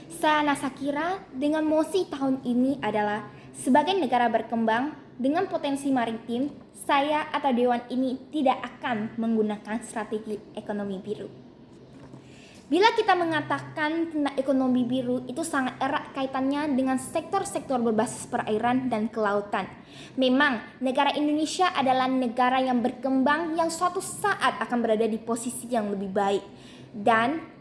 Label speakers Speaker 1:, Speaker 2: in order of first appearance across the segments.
Speaker 1: Saya kira dengan MOSI tahun ini adalah sebagai negara berkembang dengan potensi maritim, saya atau Dewan ini tidak akan menggunakan strategi ekonomi biru. Bila kita mengatakan tentang ekonomi biru, itu sangat erat kaitannya dengan sektor-sektor berbasis perairan dan kelautan. Memang, negara Indonesia adalah negara yang berkembang yang suatu saat akan berada di posisi yang lebih baik. Dan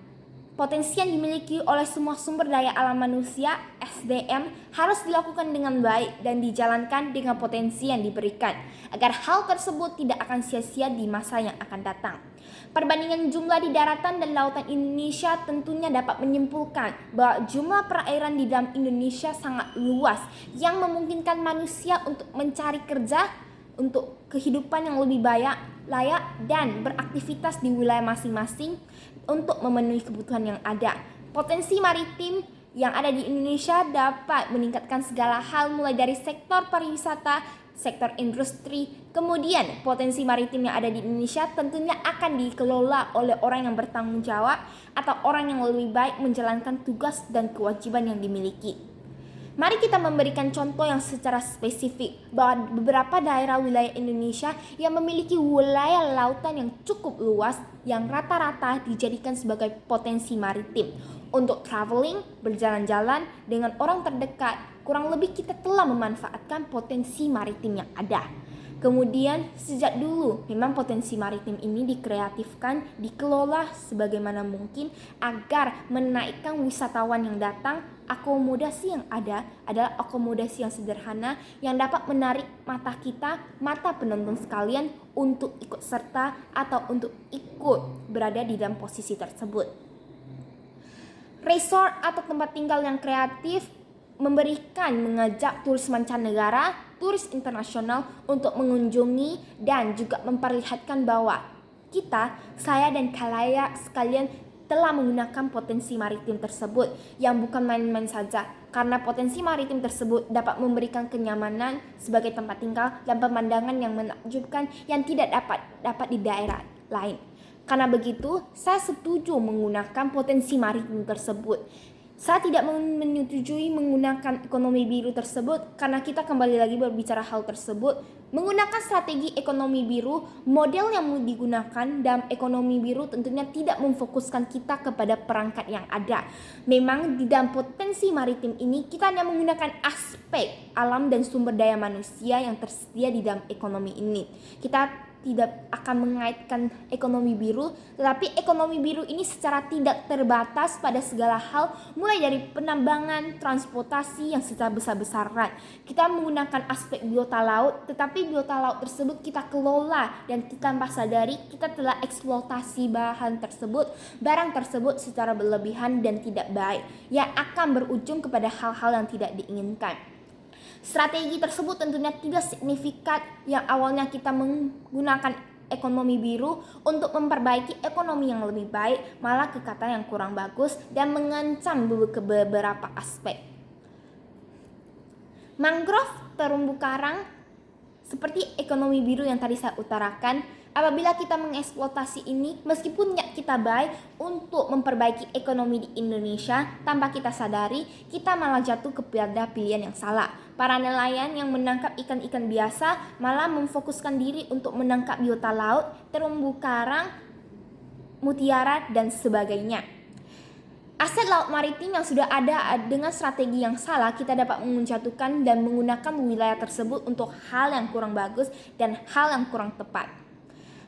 Speaker 1: potensi yang dimiliki oleh semua sumber daya alam manusia, SDM, harus dilakukan dengan baik dan dijalankan dengan potensi yang diberikan, agar hal tersebut tidak akan sia-sia di masa yang akan datang. Perbandingan jumlah di daratan dan lautan Indonesia tentunya dapat menyimpulkan bahwa jumlah perairan di dalam Indonesia sangat luas yang memungkinkan manusia untuk mencari kerja, untuk kehidupan yang lebih layak dan beraktivitas di wilayah masing-masing untuk memenuhi kebutuhan yang ada. Potensi maritim yang ada di Indonesia dapat meningkatkan segala hal mulai dari sektor pariwisata, sektor industri. Kemudian potensi maritim yang ada di Indonesia tentunya akan dikelola oleh orang yang bertanggung jawab atau orang yang lebih baik menjalankan tugas dan kewajiban yang dimiliki. Mari kita memberikan contoh yang secara spesifik bahwa beberapa daerah wilayah Indonesia yang memiliki wilayah lautan yang cukup luas yang rata-rata dijadikan sebagai potensi maritim. Untuk traveling, berjalan-jalan dengan orang terdekat, kurang lebih kita telah memanfaatkan potensi maritim yang ada. Kemudian sejak dulu memang potensi maritim ini dikreatifkan, dikelola sebagaimana mungkin agar menaikkan wisatawan yang datang. Akomodasi yang ada adalah akomodasi yang sederhana yang dapat menarik mata kita, mata penonton sekalian untuk ikut serta atau untuk ikut berada di dalam posisi tersebut. Resort atau tempat tinggal yang kreatif mengajak turis mancanegara, turis internasional untuk mengunjungi dan juga memperlihatkan bahwa saya dan kalayak sekalian telah menggunakan potensi maritim tersebut yang bukan main-main saja, karena potensi maritim tersebut dapat memberikan kenyamanan sebagai tempat tinggal dan pemandangan yang menakjubkan yang tidak dapat di daerah lain. Karena begitu, saya setuju menggunakan potensi maritim tersebut. Saya tidak menyetujui menggunakan ekonomi biru tersebut karena kita kembali lagi berbicara hal tersebut. Menggunakan strategi ekonomi biru, model yang digunakan dalam ekonomi biru tentunya tidak memfokuskan kita kepada perangkat yang ada. Memang di dalam potensi maritim ini kita hanya menggunakan aspek alam dan sumber daya manusia yang tersedia di dalam ekonomi ini. Kita tidak akan mengaitkan ekonomi biru, tetapi ekonomi biru ini secara tidak terbatas pada segala hal, mulai dari penambangan, transportasi yang secara besar-besaran. Kita menggunakan aspek biota laut, tetapi biota laut tersebut kita kelola dan tanpa sadari kita telah eksploitasi barang tersebut secara berlebihan dan tidak baik, yang akan berujung kepada hal-hal yang tidak diinginkan. Strategi tersebut tentunya tidak signifikan yang awalnya kita menggunakan ekonomi biru untuk memperbaiki ekonomi yang lebih baik, malah ke kata yang kurang bagus dan mengancam beberapa aspek. Mangrove, terumbu karang, seperti ekonomi biru yang tadi saya utarakan, apabila kita mengeksploitasi ini, meskipun niat kita baik untuk memperbaiki ekonomi di Indonesia, tanpa kita sadari, kita malah jatuh kepada pilihan yang salah. Para nelayan yang menangkap ikan-ikan biasa malah memfokuskan diri untuk menangkap biota laut, terumbu karang, mutiara, dan sebagainya. Aset laut maritim yang sudah ada dengan strategi yang salah, kita dapat menjatuhkan dan menggunakan wilayah tersebut untuk hal yang kurang bagus dan hal yang kurang tepat.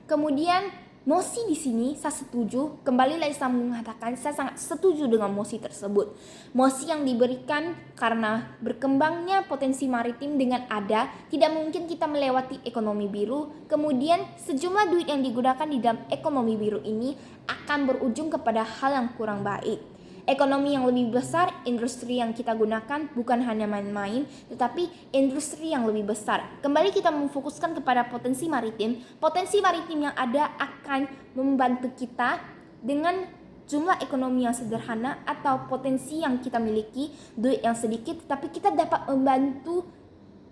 Speaker 1: Kemudian MOSI di sini saya setuju, kembali lagi saya mengatakan saya sangat setuju dengan MOSI tersebut. MOSI yang diberikan karena berkembangnya potensi maritim dengan ada, tidak mungkin kita melewati ekonomi biru. Kemudian sejumlah duit yang digunakan di dalam ekonomi biru ini akan berujung kepada hal yang kurang baik. Ekonomi yang lebih besar, industri yang kita gunakan bukan hanya main-main, tetapi industri yang lebih besar. Kembali kita memfokuskan kepada potensi maritim. Potensi maritim yang ada akan membantu kita dengan jumlah ekonomi yang sederhana atau potensi yang kita miliki, duit yang sedikit, tetapi kita dapat membantu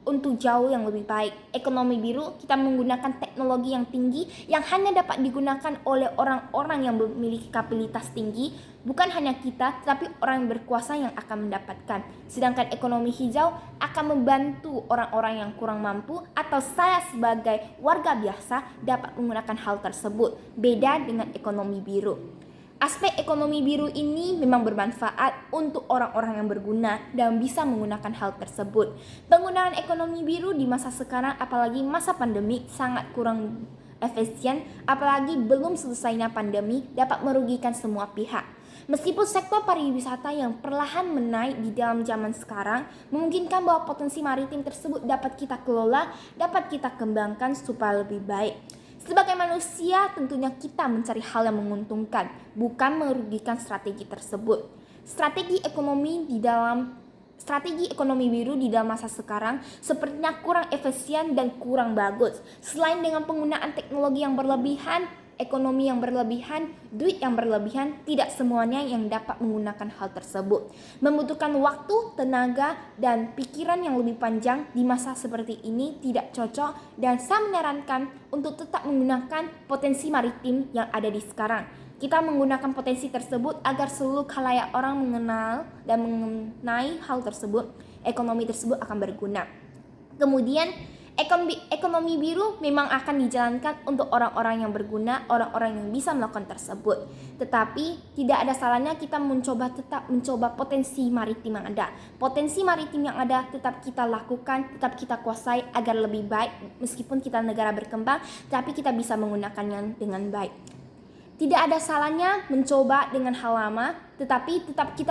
Speaker 1: untuk jauh yang lebih baik. Ekonomi biru, kita menggunakan teknologi yang tinggi yang hanya dapat digunakan oleh orang-orang yang memiliki kapabilitas tinggi, bukan hanya kita, tetapi orang yang berkuasa yang akan mendapatkan. Sedangkan ekonomi hijau akan membantu orang-orang yang kurang mampu atau saya sebagai warga biasa dapat menggunakan hal tersebut. Beda dengan ekonomi biru. Aspek ekonomi biru ini memang bermanfaat untuk orang-orang yang berguna dan bisa menggunakan hal tersebut. Penggunaan ekonomi biru di masa sekarang, apalagi masa pandemi, sangat kurang efisien, apalagi belum selesainya pandemi, dapat merugikan semua pihak. Meskipun sektor pariwisata yang perlahan menaik di dalam zaman sekarang memungkinkan bahwa potensi maritim tersebut dapat kita kelola, dapat kita kembangkan supaya lebih baik. Sebagai manusia, tentunya kita mencari hal yang menguntungkan, bukan merugikan strategi tersebut. Strategi ekonomi biru di dalam masa sekarang sepertinya kurang efisien dan kurang bagus. Selain dengan penggunaan teknologi yang berlebihan, ekonomi yang berlebihan, duit yang berlebihan, tidak semuanya yang dapat menggunakan hal tersebut. Membutuhkan waktu, tenaga, dan pikiran yang lebih panjang di masa seperti ini tidak cocok, dan saya menyarankan untuk tetap menggunakan potensi maritim yang ada di sekarang. Kita menggunakan potensi tersebut agar seluruh khalayak orang mengenal dan mengenai hal tersebut, ekonomi tersebut akan berguna. Kemudian, ekonomi biru memang akan dijalankan untuk orang-orang yang berguna, orang-orang yang bisa melakukan tersebut. Tetapi tidak ada salahnya kita tetap mencoba potensi maritim yang ada. Potensi maritim yang ada tetap kita lakukan, tetap kita kuasai agar lebih baik. Meskipun kita negara berkembang, tapi kita bisa menggunakannya dengan baik. Tidak ada salahnya mencoba dengan hal lama, tetapi tetap kita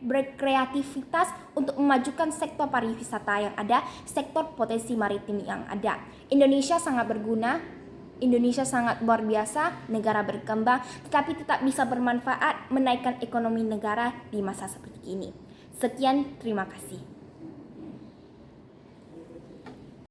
Speaker 1: berkreativitas untuk memajukan sektor pariwisata yang ada, sektor potensi maritim yang ada. Indonesia sangat berguna, Indonesia sangat luar biasa, negara berkembang, tetapi tetap bisa bermanfaat menaikkan ekonomi negara di masa seperti ini. Sekian, terima kasih.